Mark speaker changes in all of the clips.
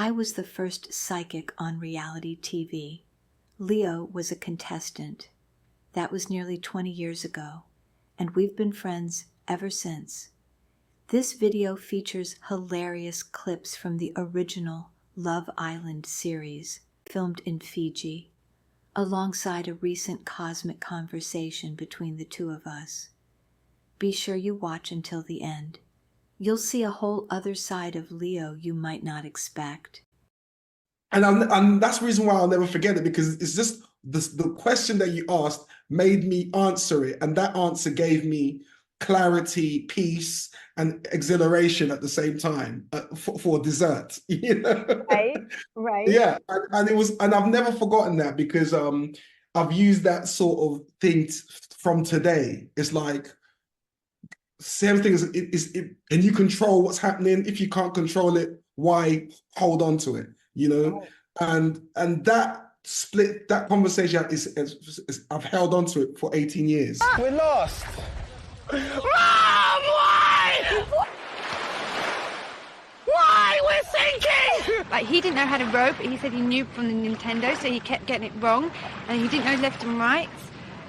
Speaker 1: I was the first psychic on reality TV. Leo was a contestant. That was nearly 20 years ago, and we've been friends ever since. This video features hilarious clips from the original Love Island series, filmed in Fiji, alongside a recent cosmic conversation between the two of us. Be sure you watch until the end. You'll see a whole other side of Leo you might not expect.
Speaker 2: And that's the reason why I'll never forget it, because it's just the question that you asked made me answer it. And that answer gave me clarity, peace, and exhilaration at the same time for dessert. You know?
Speaker 3: Right.
Speaker 2: Yeah, and I've never forgotten that, because I've used that sort of thing from today. It's like, same thing and you control what's happening. If you can't control it, why hold on to it? You know, and that split, that conversation is I've held on to it for 18 years.
Speaker 4: We're lost.
Speaker 5: Mom, why? Why? We're sinking!
Speaker 3: Like, he didn't know how to rope. He said he knew from the Nintendo, so he kept getting it wrong, and he didn't know left and right.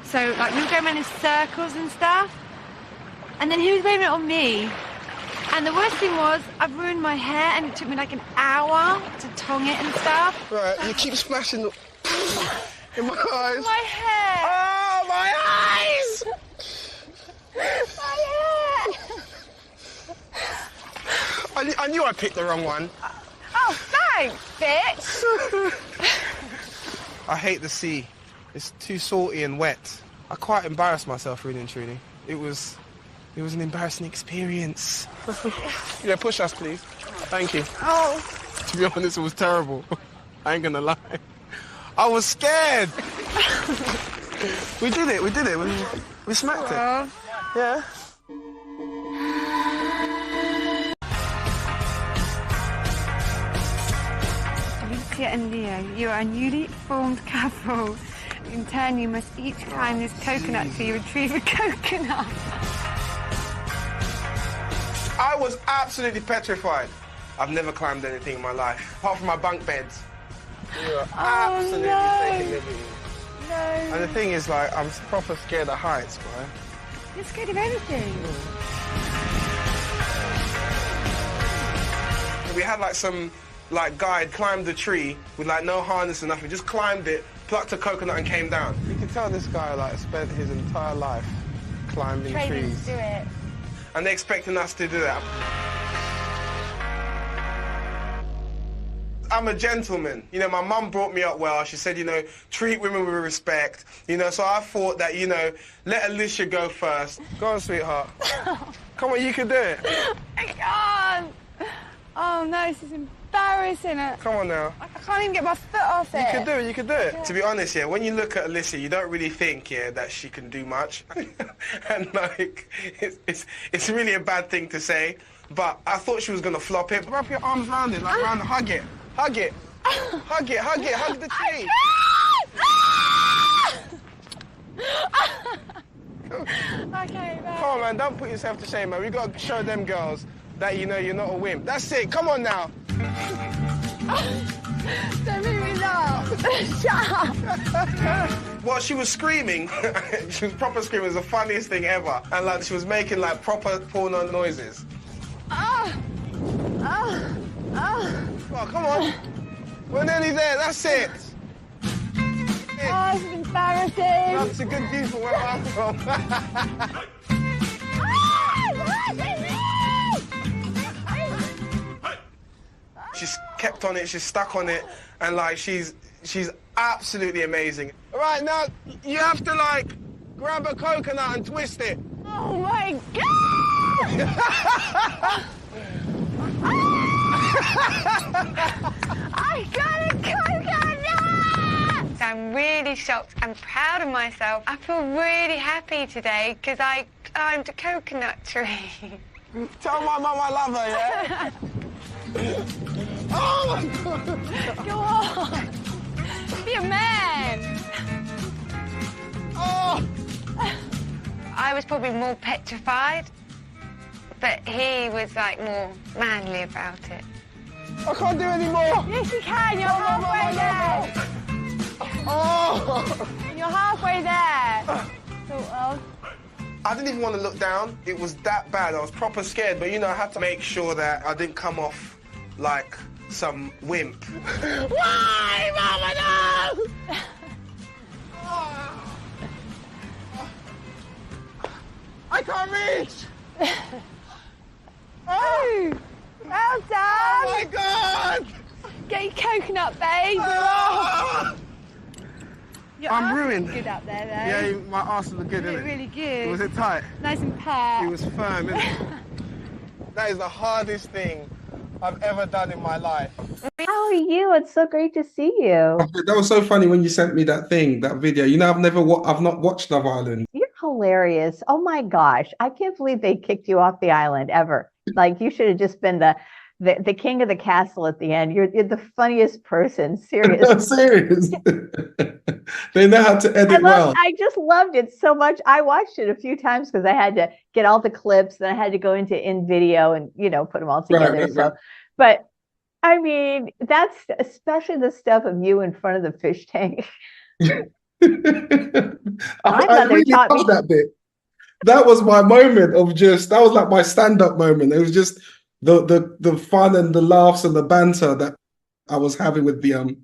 Speaker 3: So, like, we were going around in circles and stuff, and then he was waving it on me. And the worst thing was, I've ruined my hair, and it took me like an hour to tong it and stuff.
Speaker 4: Right, you keep splashing in my eyes.
Speaker 3: My hair!
Speaker 4: Oh, my eyes!
Speaker 3: My hair!
Speaker 4: I knew I picked the wrong one.
Speaker 3: Oh, thanks, bitch!
Speaker 4: I hate the sea. It's too salty and wet. I quite embarrassed myself, really and truly. It was an embarrassing experience. Yeah, push us, please. Thank you.
Speaker 3: Oh.
Speaker 4: To be honest, it was terrible. I ain't gonna lie. I was scared. We did it. We smacked it. Yeah.
Speaker 3: Alicia and Leo, you are a newly formed couple. In turn, you must each climb this coconut till you retrieve a coconut.
Speaker 4: I was absolutely petrified. I've never climbed anything in my life, apart from my bunk beds. You were absolutely taking liberties.
Speaker 3: No.
Speaker 4: And the thing is, like, I'm proper scared of heights, bro.
Speaker 3: You're scared of anything.
Speaker 4: We had, like, some, like, guide climbed the tree with, like, no harness or nothing. Just climbed it, plucked a coconut and came down. You can tell this guy, like, spent his entire life climbing trees.
Speaker 3: To do it.
Speaker 4: And they're expecting us to do that. I'm a gentleman. You know, my mum brought me up well. She said, you know, treat women with respect. You know, so I thought that, you know, let Alicia go first. Go on, sweetheart. Come on, you can do it.
Speaker 3: I can't. Oh, no, this is embarrassing.
Speaker 4: Come on now.
Speaker 3: I can't even get my foot off it.
Speaker 4: You can do it, you can do it. Yeah. To be honest, yeah, when you look at Alicia, you don't really think, yeah, that she can do much. And, like, it's really a bad thing to say, but I thought she was going to flop it. Wrap your arms around it, like, hug it. Hug it. Hug it, hug it, hug the tree.
Speaker 3: Okay, man.
Speaker 4: Come on, man, don't put yourself to shame, man. We got to show them girls that, you know, you're not a wimp. That's it, come on now.
Speaker 3: Don't make me laugh. Shut up.
Speaker 4: Well, she was screaming. She was proper screaming. It was the funniest thing ever. And, like, she was making, like, proper porno noises.
Speaker 3: Oh. Oh. Oh.
Speaker 4: Well, come on. We're nearly there. That's it.
Speaker 3: Oh, this is embarrassing.
Speaker 4: That's a good view from where I'm from. She's kept on it. She's stuck on it. And, like, she's absolutely amazing. All right, now, you have to, like, grab a coconut and twist it.
Speaker 3: Oh, my God! I got a coconut! I'm really shocked and proud of myself. I feel really happy today because I climbed a coconut tree.
Speaker 4: Tell my mum I love her, yeah? Oh, my God!
Speaker 3: Go on! Be a man!
Speaker 4: Oh!
Speaker 3: I was probably more petrified, but he was, like, more manly about it.
Speaker 4: I can't do anymore.
Speaker 3: Yes, you can. You're halfway there.
Speaker 4: Oh!
Speaker 3: You're halfway there. Sort of.
Speaker 4: I didn't even want to look down. It was that bad. I was proper scared, but you know, I had to make sure that I didn't come off like some wimp.
Speaker 5: Why, Mama, no!
Speaker 4: I can't reach!
Speaker 3: Oh, well done.
Speaker 4: Oh my God!
Speaker 3: Get your coconut, babe.
Speaker 4: Ah!
Speaker 3: Your
Speaker 4: I'm
Speaker 3: arse
Speaker 4: ruined.
Speaker 3: looks good up there, though.
Speaker 4: Yeah, my arse looked good,
Speaker 3: You
Speaker 4: didn't
Speaker 3: look
Speaker 4: it?
Speaker 3: really good.
Speaker 4: Was it tight?
Speaker 3: Nice and pert.
Speaker 4: It was firm, isn't it? That is the hardest thing I've ever done in my life.
Speaker 6: How are you? It's so great to see you.
Speaker 2: That was so funny when you sent me that video. You know, I've not watched Love Island.
Speaker 6: You're hilarious. Oh my gosh. I can't believe they kicked you off the island ever. Like you should have just been the king of the castle at the end. You're the funniest person. Seriously.
Speaker 2: Serious. They know how to edit well.
Speaker 6: I just loved it so much. I watched it a few times because I had to get all the clips, then I had to go into InVideo and put them all together.
Speaker 2: Right.
Speaker 6: But I mean, that's especially the stuff of you in front of the fish tank.
Speaker 2: I really loved that bit. That was my moment of that was like my stand-up moment. It was just the fun and the laughs and the banter that I was having with the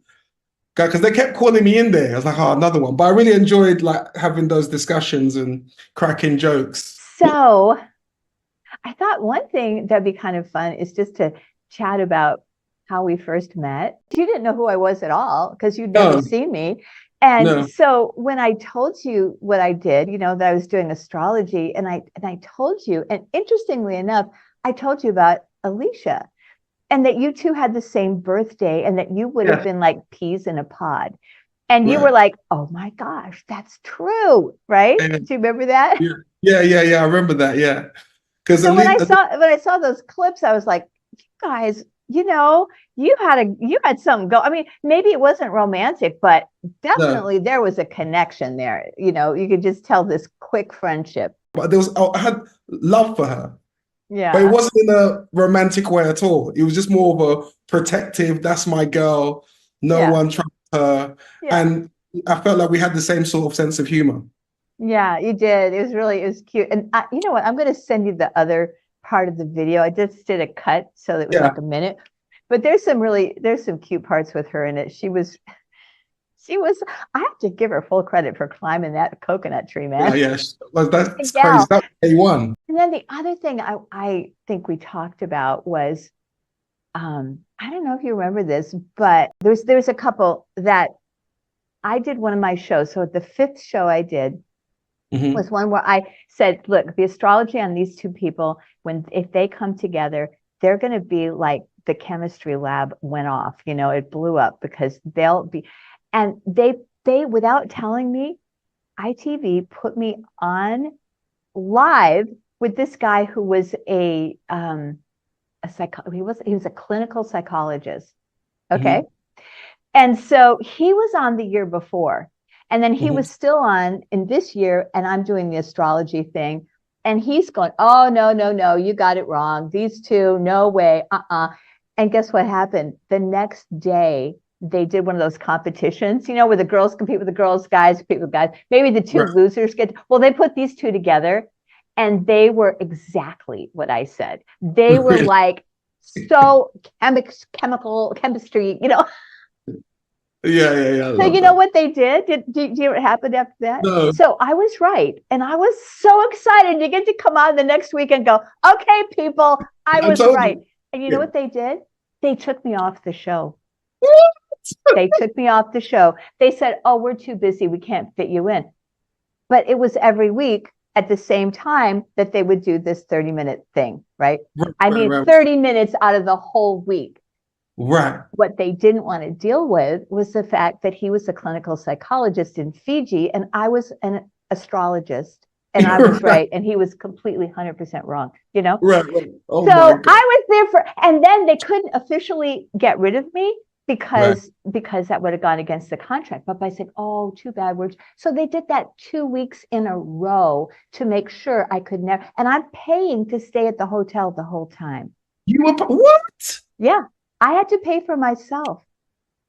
Speaker 2: guy, because they kept calling me in there. I was like, oh, another one. But I really enjoyed like having those discussions and cracking jokes.
Speaker 6: So I thought one thing that'd be kind of fun is just to chat about how we first met. You didn't know who I was at all because you'd never seen me. And so when I told you what I did, that I was doing astrology, and I told you, and interestingly enough, I told you about Alicia, and that you two had the same birthday, and that you would have been like peas in a pod. And you were like, oh my gosh, that's true, right? Do you remember that?
Speaker 2: Yeah. I remember that. Yeah. Because
Speaker 6: so when I saw those clips, I was like, you guys, you had something go. I mean, maybe it wasn't romantic, but definitely there was a connection there. You could just tell this quick friendship.
Speaker 2: But I had love for her.
Speaker 6: Yeah.
Speaker 2: But it wasn't in a romantic way at all. It was just more of a protective, that's my girl. No one trusts her. Yeah. And I felt like we had the same sort of sense of humor. Yeah,
Speaker 6: you did. It was cute. And you know what? I'm going to send you the other part of the video. I just did a cut, so it was like a minute. But there's some cute parts with her in it. She was, I have to give her full credit for climbing that coconut tree, man.
Speaker 2: Yeah, that's crazy. That's A1.
Speaker 6: And then the other thing I think we talked about was, I don't know if you remember this, but there's a couple that I did one of my shows. So the 5th show I did was one where I said, look, the astrology on these two people, if they come together, they're going to be like the chemistry lab went off, it blew up, because they'll be, and they without telling me, ITV put me on live with this guy who was he was a clinical psychologist. Okay. And so he was on the year before, and then he was still on in this year, and I'm doing the astrology thing, and he's going, oh, no, you got it wrong. These two, no way. And guess what happened? The next day, they did one of those competitions, where the girls compete with the girls, guys compete with guys. Maybe the two losers they put these two together, and they were exactly what I said. They were like, so chemistry,
Speaker 2: Yeah.
Speaker 6: So you know what they did? Do you know what happened after that?
Speaker 2: No.
Speaker 6: So I was right. And I was so excited to get to come on the next week and go, okay, people, I was right. And you know what they did? They took me off the show. They took me off the show. They said, oh, we're too busy. We can't fit you in. But it was every week at the same time that they would do this 30-minute thing, right? 30 minutes out of the whole week.
Speaker 2: Right.
Speaker 6: What they didn't want to deal with was the fact that he was a clinical psychologist in Fiji, and I was an astrologist, and I was right, and he was completely 100% wrong,
Speaker 2: Right. Oh,
Speaker 6: so I was there and then they couldn't officially get rid of me because that would have gone against the contract. But by saying, oh, too bad. So they did that 2 weeks in a row to make sure I could never, and I'm paying to stay at the hotel the whole time.
Speaker 2: You were, what?
Speaker 6: Yeah. I had to pay for myself.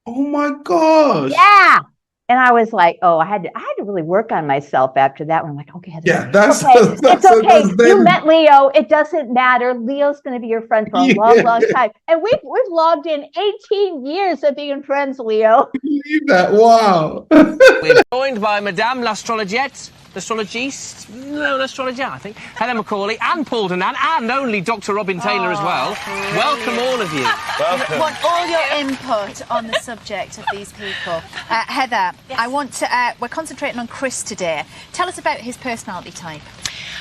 Speaker 2: Oh my gosh.
Speaker 6: Yeah. And I was like, oh, I had to really work on myself after that one. I'm like, okay, Heather,
Speaker 2: Yeah, that's
Speaker 6: okay. It's okay.
Speaker 2: that's
Speaker 6: You met Leo. It doesn't matter. Leo's going to be your friend for a long, long time. And we've logged in 18 years of being friends, Leo.
Speaker 2: Believe that. Wow.
Speaker 7: We're joined by Madame l'Astrologette, l'astrologiste, no, l'astrologette, I think, Helen McCauley, and Paul Danan, and only Dr. Robin Taylor as well.
Speaker 3: Brilliant.
Speaker 7: Welcome, all of you.
Speaker 8: I want all your input on the subject of these people. Heather,
Speaker 9: Yes.
Speaker 8: I want to, we're concentrating on Chris today. Tell us about his personality type.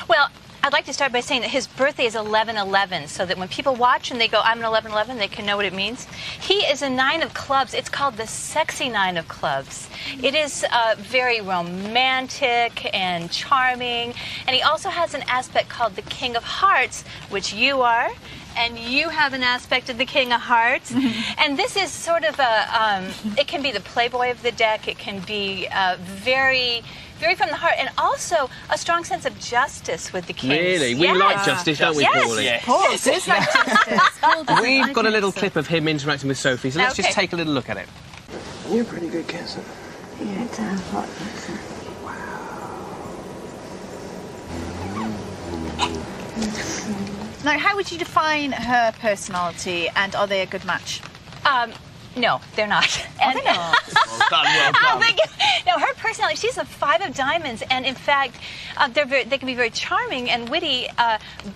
Speaker 9: Well, I'd like to start by saying that his birthday is 11/11, so that when people watch and they go, I'm an 11/11, they can know what it means. He is a 9 of clubs. It's called the sexy 9 of clubs. It is very romantic and charming, and he also has an aspect called the King of Hearts, which you are. And you have an aspect of the King of Hearts. And this is sort of it can be the playboy of the deck. It can be very, very from the heart. And also a strong sense of justice with the Kings.
Speaker 7: Really? We like justice, don't we, Paulie?
Speaker 9: Yes.
Speaker 8: Of course, it's like justice.
Speaker 7: We've got a little clip of him interacting with Sophie, so let's just
Speaker 9: Okay.
Speaker 7: take a little look at it.
Speaker 10: You're a pretty good kisser.
Speaker 1: Yeah, it's a hot person.
Speaker 8: Now, how would you define her personality, and are they a good match?
Speaker 9: No, they're not.
Speaker 8: Are they not?
Speaker 7: Well done, well
Speaker 9: Oh,
Speaker 7: done.
Speaker 9: thank you. No, her personality, she's a 5 of diamonds, and in fact, they can be very charming and witty,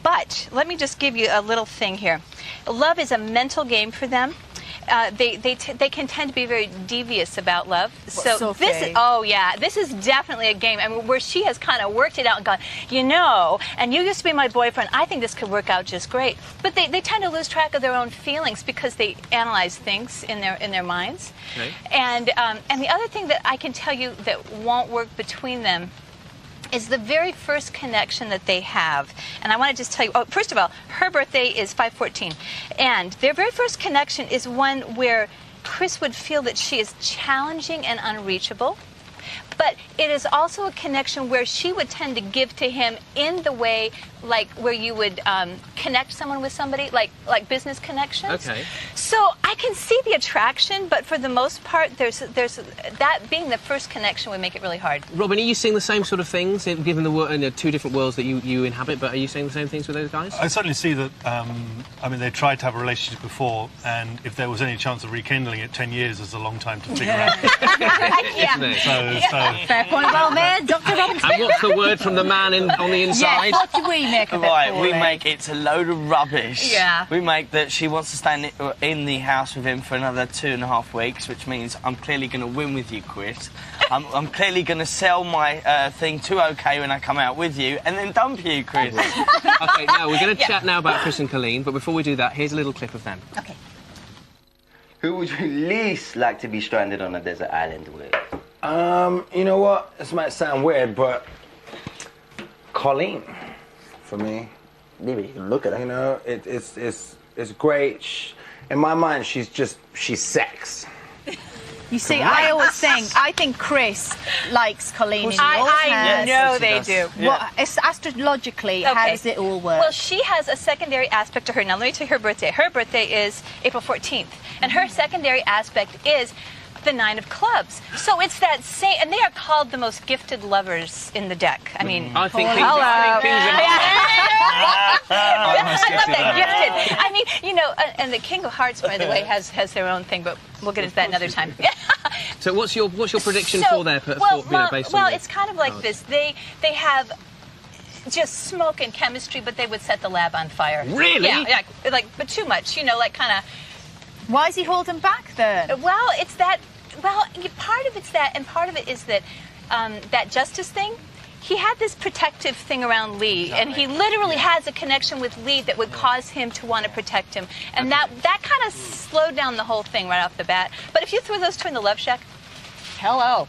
Speaker 9: but let me just give you a little thing here. Love is a mental game for them. They can tend to be very devious about love. So
Speaker 8: Sophie?
Speaker 9: this is, this is definitely a game. I mean, where she has kind of worked it out and gone, and you used to be my boyfriend, I think this could work out just great. But they tend to lose track of their own feelings because they analyze things in their minds.
Speaker 7: Okay.
Speaker 9: And the other thing that I can tell you that won't work between them is the very first connection that they have. And I want to just tell you, first of all, her birthday is 5/14. And their very first connection is one where Chris would feel that she is challenging and unreachable. But it is also a connection where she would tend to give to him in the way, like where you would connect someone with somebody, like business connections.
Speaker 7: Okay.
Speaker 9: So I can see the attraction, but for the most part, there's that being the first connection would make it really hard.
Speaker 7: Robin, are you seeing the same sort of things, given the two different worlds that you inhabit, but are you seeing the same things with those guys?
Speaker 11: I certainly see that, I mean, they tried to have a relationship before, and if there was any chance of rekindling it, 10 years is a long time to figure out.
Speaker 7: Isn't it?
Speaker 11: So
Speaker 8: Fair point, well made, Dr. Robin.
Speaker 7: And what's the word from the man on the inside?
Speaker 8: Yes, what do we make of it,
Speaker 10: Right, we
Speaker 8: Paulie?
Speaker 10: make it's a load of rubbish.
Speaker 9: Yeah.
Speaker 10: We make that she wants to stay in the house with him for another 2.5 weeks, which means I'm clearly going to win with you, Chris. I'm clearly going to sell my thing to OK when I come out with you, and then dump you, Chris.
Speaker 7: Okay, now we're going to chat now about Chris and Colleen, but before we do that, here's a little clip of them.
Speaker 8: Okay.
Speaker 12: Who would you least like to be stranded on a desert island with?
Speaker 13: You know what? This might sound weird, but Colleen, for me.
Speaker 12: Maybe you can look at her.
Speaker 13: You know, it's great. In my mind, she's sex.
Speaker 8: You see, I think Chris likes Colleen in yours.
Speaker 9: I know
Speaker 10: she
Speaker 9: they
Speaker 10: does.
Speaker 9: do.
Speaker 10: Yeah.
Speaker 8: What, astrologically, how
Speaker 9: Okay.
Speaker 8: does it all work?
Speaker 9: Well, she has a secondary aspect to her. Now, let me tell you her birthday. Her birthday is April 14th, and her secondary aspect is the 9 of clubs. So it's that same, and they are called the most gifted lovers in the deck. I mean,
Speaker 7: I think
Speaker 9: hello. I love that, gifted. I mean, you know, and the King of Hearts, by the way, has their own thing, but we'll get into that another time.
Speaker 7: So what's your prediction
Speaker 9: So,
Speaker 7: for their
Speaker 9: well,
Speaker 7: based on
Speaker 9: well,
Speaker 7: your-
Speaker 9: it's kind of like this. They have just smoke and chemistry, but they would set the lab on fire.
Speaker 7: Really?
Speaker 9: Yeah, like but too much, you know, like kind of.
Speaker 8: Why is he holding back then?
Speaker 9: Well, it's that. Well, part of it's that, and part of it is that that justice thing. He had this protective thing around Lee, and he literally has a connection with Lee that would cause him to want to protect him, and that kind of slowed down the whole thing right off the bat. But if you threw those two in the love shack, hello.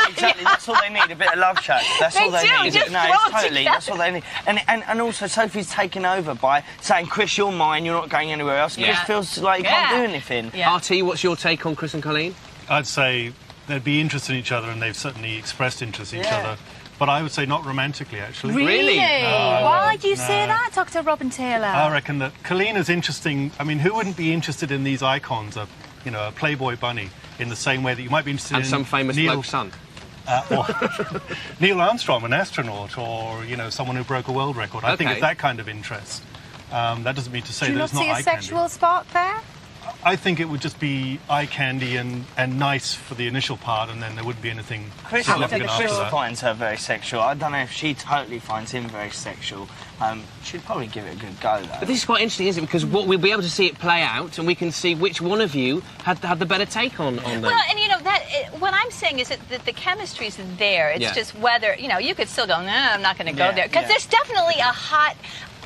Speaker 10: Exactly, that's all they need, a bit of love chat. That's all they need.
Speaker 9: Just
Speaker 10: No,
Speaker 9: throw
Speaker 10: it's
Speaker 9: them
Speaker 10: totally, that's all they need. And also, Sophie's taken over by saying, Chris, you're mine, you're not going anywhere else. Chris feels like he can't do anything.
Speaker 9: Yeah.
Speaker 7: RT, what's your take on Chris and Colleen?
Speaker 11: I'd say they'd be interested in each other, and they've certainly expressed interest in each other. but I would say not romantically, actually.
Speaker 8: Really? Why do you
Speaker 11: No.
Speaker 8: say that, Dr. Robin Taylor?
Speaker 11: I reckon that Colleen is interesting. I mean, who wouldn't be interested in these icons of, you know, a Playboy bunny in the same way that you might be interested
Speaker 7: And
Speaker 11: in
Speaker 7: some famous
Speaker 11: Neil,
Speaker 7: bloke's son.
Speaker 11: or Neil Armstrong, an astronaut, or, you know, someone who broke a world record. I think
Speaker 7: Okay.
Speaker 11: it's that kind of interest. That doesn't mean to say
Speaker 8: Do you
Speaker 11: that
Speaker 8: not
Speaker 11: it's not
Speaker 8: see a
Speaker 11: eye candy.
Speaker 8: sexual spark there?
Speaker 11: I think it would just be eye candy and nice for the initial part, and then there wouldn't be anything
Speaker 10: Chris
Speaker 11: significant after that.
Speaker 10: finds her very sexual. I don't know if she totally finds him very sexual. She'd probably give it a good go, though.
Speaker 7: But this is quite interesting, isn't it? Because what we'll be able to see it play out, and we can see which one of you had the better take on them.
Speaker 9: Well, and you know what I'm saying is that the chemistry's there. It's just whether you could still go. No, I'm not going to go there because there's definitely a hot.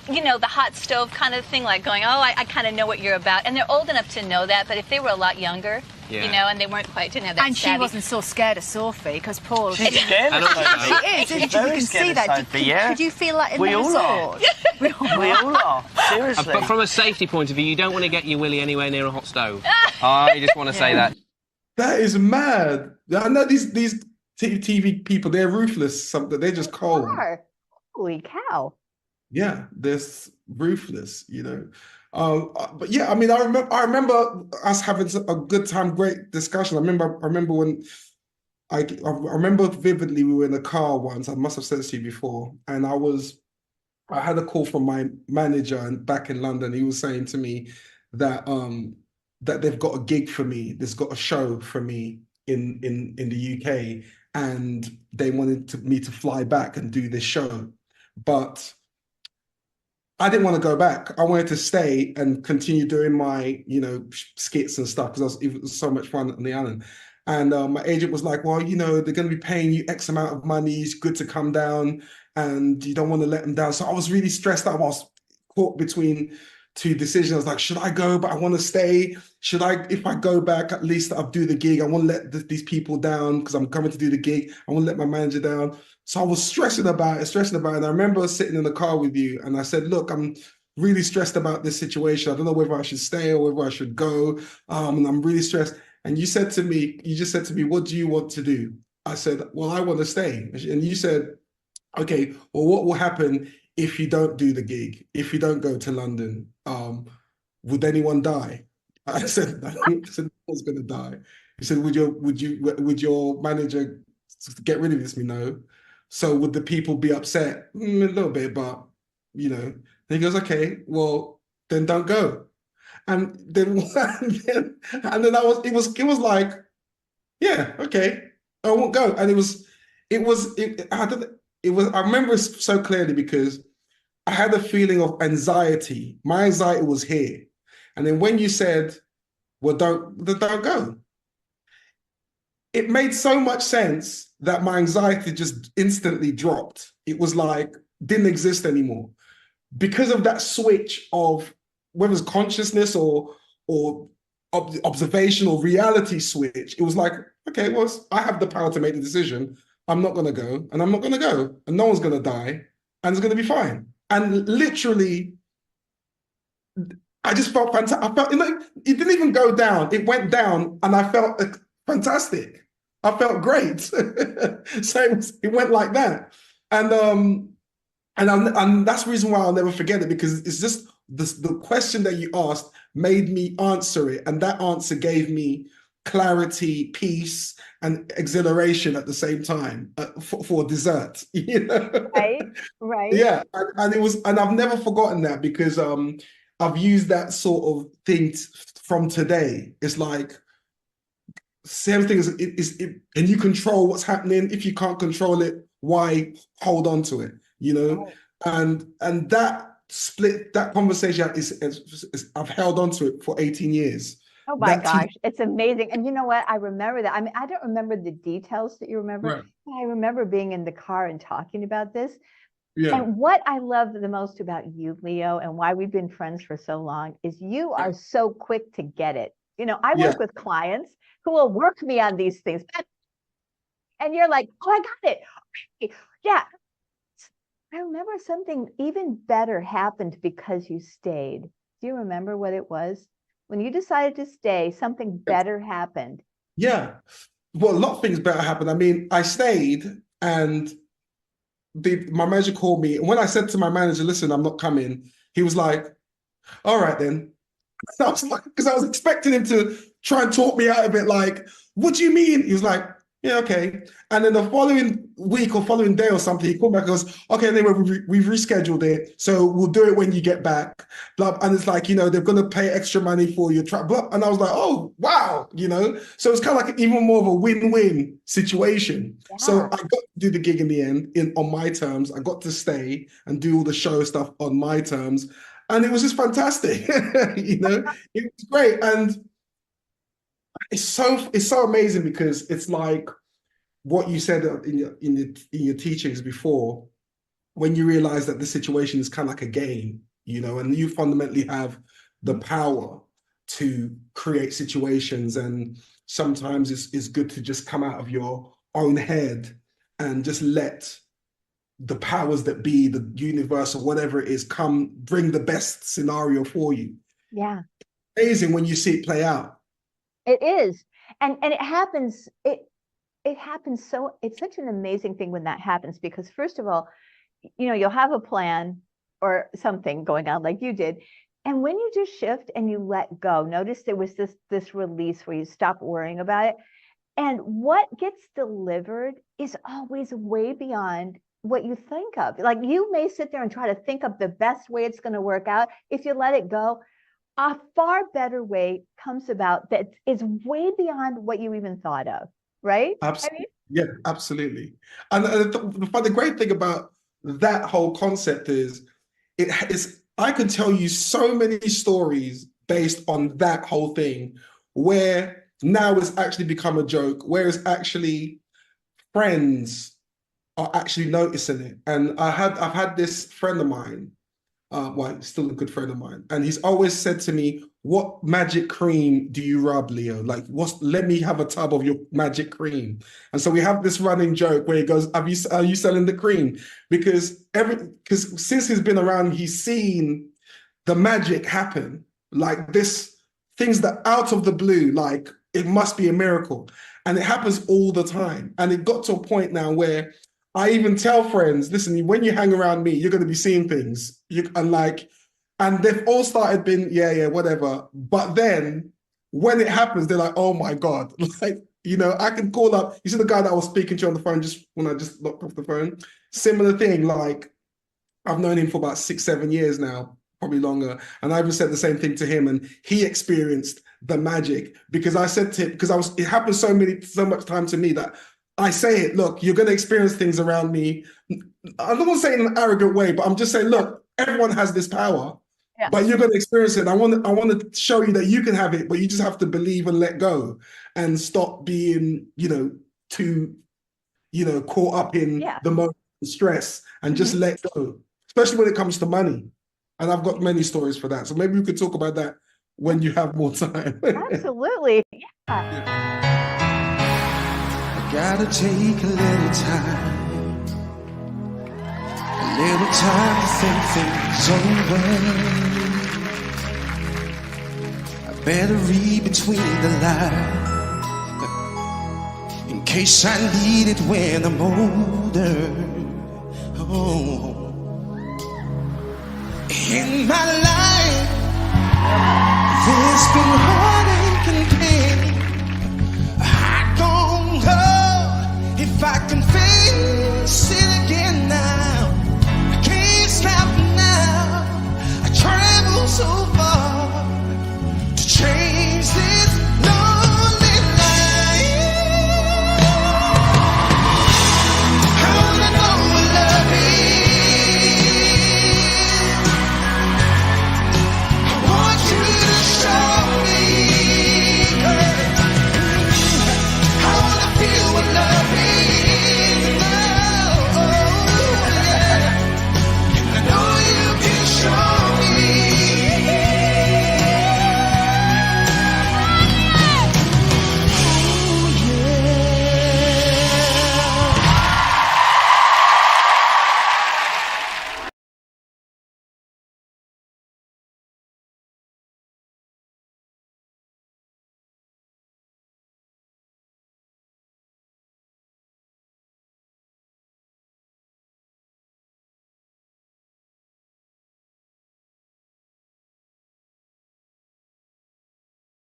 Speaker 9: You know, the hot stove kind of thing, like going, oh, I kind of know what you're about. And they're old enough to know that, but if they were a lot younger, you know, and they didn't have that
Speaker 8: And she wasn't so scared of Sophie, because Paul...
Speaker 10: She's scared of Sophie.
Speaker 8: She is, isn't she? You
Speaker 10: very
Speaker 8: can
Speaker 10: scared
Speaker 8: see
Speaker 10: of
Speaker 8: that.
Speaker 10: Sophie, yeah.
Speaker 8: Could you feel that in
Speaker 10: We
Speaker 8: the
Speaker 10: all are.
Speaker 8: resort? We
Speaker 10: all are. Seriously.
Speaker 7: But from a safety point of view, you don't want to get your willy anywhere near a hot stove. I just want to say that.
Speaker 2: That is mad. I know these TV people, they're ruthless. They're just cold.
Speaker 6: Holy cow.
Speaker 2: Yeah, they're ruthless, you know. But yeah, I mean, I remember us having a good time, great discussion. I remember when I remember vividly we were in a car once. I must have said this to you before, and I had a call from my manager back in London. He was saying to me that that they've got a gig for me. There's got a show for me in the UK, and they wanted me to fly back and do this show, but I didn't want to go back. I wanted to stay and continue doing my, you know, skits and stuff because it was so much fun on the island. And my agent was like, well, you know, they're going to be paying you X amount of money. It's good to come down and you don't want to let them down. So I was really stressed out. I was caught between two decisions. I was like, should I go? But I want to stay. Should I, if I go back, at least I'll do the gig. I won't let these people down because I'm coming to do the gig. I won't let my manager down. So I was stressing about it. And I remember sitting in the car with you and I said, look, I'm really stressed about this situation. I don't know whether I should stay or whether I should go. And I'm really stressed. And you just said to me, what do you want to do? I said, well, I want to stay. And you said, okay, well, what will happen if you don't do the gig? If you don't go to London, would anyone die? I said, no one's going to die. He said, would your manager get rid of this? No. So would the people be upset? A little bit, but, you know. And he goes, okay, well, then don't go. And then it was like, yeah, okay, I won't go. And I remember it so clearly because I had a feeling of anxiety. My anxiety was here. And then when you said, well, don't go, it made so much sense that my anxiety just instantly dropped. It was like, didn't exist anymore. Because of that switch of whether it's consciousness or observation or reality switch, it was like, okay, well, I have the power to make the decision. I'm not going to go, and I'm not going to go, and no one's going to die, and it's going to be fine. And literally, I just felt fantastic. I felt, it didn't even go down. It went down, and I felt fantastic. I felt great. So it went like that. And that's the reason why I'll never forget it, because it's just the question that you asked made me answer it. And that answer gave me clarity, peace, and exhilaration at the same time for dessert. You know?
Speaker 6: Right.
Speaker 2: Yeah. And I've never forgotten that because I've used that sort of thing from today. It's like, same thing and you control what's happening. If you can't control it, why hold on to it? You know, and that split, that conversation is I've held on to it for 18 years.
Speaker 6: Oh my gosh, it's amazing. And you know what? I remember that. I mean, I don't remember the details that you remember. Right. But I remember being in the car and talking about this. Yeah. And what I love the most about you, Leo, and why we've been friends for so long is you are so quick to get it. You know, I work with clients who will work me on these things. And you're like, oh, I got it. Okay. Yeah. I remember something even better happened because you stayed. Do you remember what it was? When you decided to stay, something better happened.
Speaker 2: Yeah. Well, a lot of things better happened. I mean, I stayed and my manager called me, and when I said to my manager, "Listen, I'm not coming," he was like, "All right then." I was like, because I was expecting him to try and talk me out of it. Like, what do you mean? He was like, "Yeah, okay." And then the following week or following day or something, he called back and goes, "Okay, anyway, we've rescheduled it, so we'll do it when you get back." Blah, and it's like, you know, they're going to pay extra money for your trip. And I was like, "Oh, wow," you know. So it's kind of like even more of a win-win situation. Yeah. So I got to do the gig in the end on my terms. I got to stay and do all the show stuff on my terms. And it was just fantastic, you know, it was great. And it's so amazing because it's like what you said in your teachings before, when you realize that the situation is kind of like a game, you know, and you fundamentally have the power to create situations. And sometimes it's good to just come out of your own head and just let the powers that be, the universe or whatever it is, come bring the best scenario for you.
Speaker 6: Yeah.
Speaker 2: Amazing when you see it play out.
Speaker 6: It is. And it happens, it happens so, it's such an amazing thing when that happens, because first of all, you know, you'll have a plan or something going on like you did. And when you just shift and you let go, notice there was this release where you stop worrying about it. And what gets delivered is always way beyond what you think of. Like, you may sit there and try to think of the best way it's going to work out. If you let it go, a far better way comes about that is way beyond what you even thought of, right?
Speaker 2: Absolutely. Yeah, absolutely. And the great thing about that whole concept is I can tell you so many stories based on that whole thing, where now it's actually become a joke, where it's actually friends are actually noticing it. And I've had this friend of mine, well, still a good friend of mine, and he's always said to me, "What magic cream do you rub, Leo? Like, let me have a tub of your magic cream." And so we have this running joke where he goes, are you selling the cream? Because since he's been around, he's seen the magic happen, like this, things that out of the blue, like it must be a miracle. And it happens all the time. And it got to a point now where I even tell friends, "Listen, when you hang around me, you're going to be seeing things." And they've all started being, yeah, whatever. But then when it happens, they're like, "Oh my God." Like, you know, I can call up, you see the guy that I was speaking to on the phone just when I just locked off the phone? Similar thing, like I've known him for about 6-7 years now, probably longer. And I even said the same thing to him, and he experienced the magic because I said to him, because it happened so much time to me that I say it, "Look, you're going to experience things around me." I don't want to say it in an arrogant way, but I'm just saying, look, everyone has this power, but you're going to experience it. And I want to show you that you can have it, but you just have to believe and let go and stop being, you know, too, you know, caught up in the moment of stress and just let go, especially when it comes to money. And I've got many stories for that. So maybe we could talk about that when you have more time.
Speaker 6: Absolutely. Yeah.
Speaker 14: Gotta take a little time, a little time to think things over. I better read between the lines, in case I need it when I'm older. Oh, in my life, there's been hard